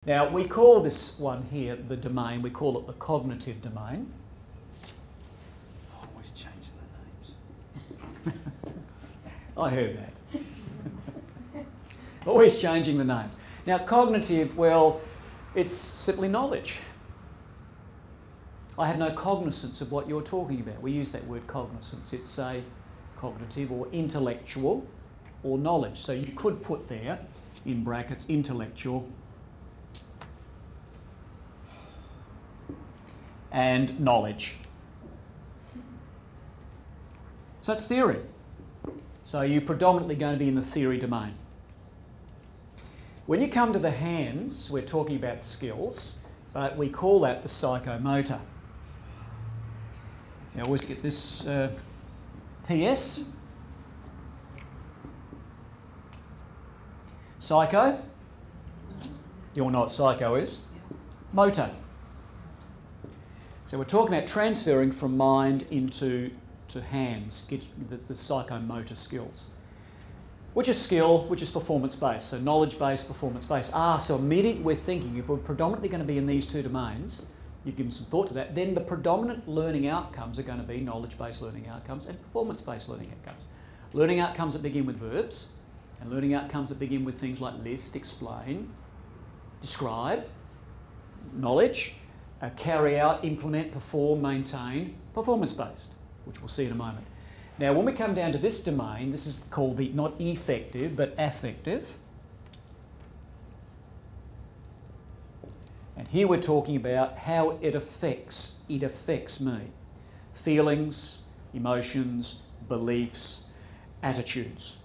Now, we call this one here the domain, we call it the cognitive domain. Always changing the names. I heard that. Always changing the names. Now, cognitive, well, it's simply knowledge. I have no cognizance of what you're talking about. We use that word cognizance. It's a cognitive or intellectual or knowledge. So you could put there, in brackets, intellectual and knowledge. So it's theory. So you're predominantly going to be in the theory domain. When you come to the hands, we're talking about skills, but we call that the psychomotor. Now always get this PS. Psycho. You all know what psycho is? Motor. So we're talking about transferring from mind into hands, get the psychomotor skills. Which is skill, which is performance-based. So knowledge-based, performance-based. So immediately we're thinking, if we're predominantly going to be in these two domains, you've given some thought to that, then the predominant learning outcomes are going to be knowledge-based learning outcomes and performance-based learning outcomes. Learning outcomes that begin with verbs, and learning outcomes that begin with things like list, explain, describe, knowledge, carry out, implement, perform, maintain, performance-based, which we'll see in a moment. Now, when we come down to this domain, this is called the not effective, but affective. And here we're talking about how it affects me. Feelings, emotions, beliefs, attitudes.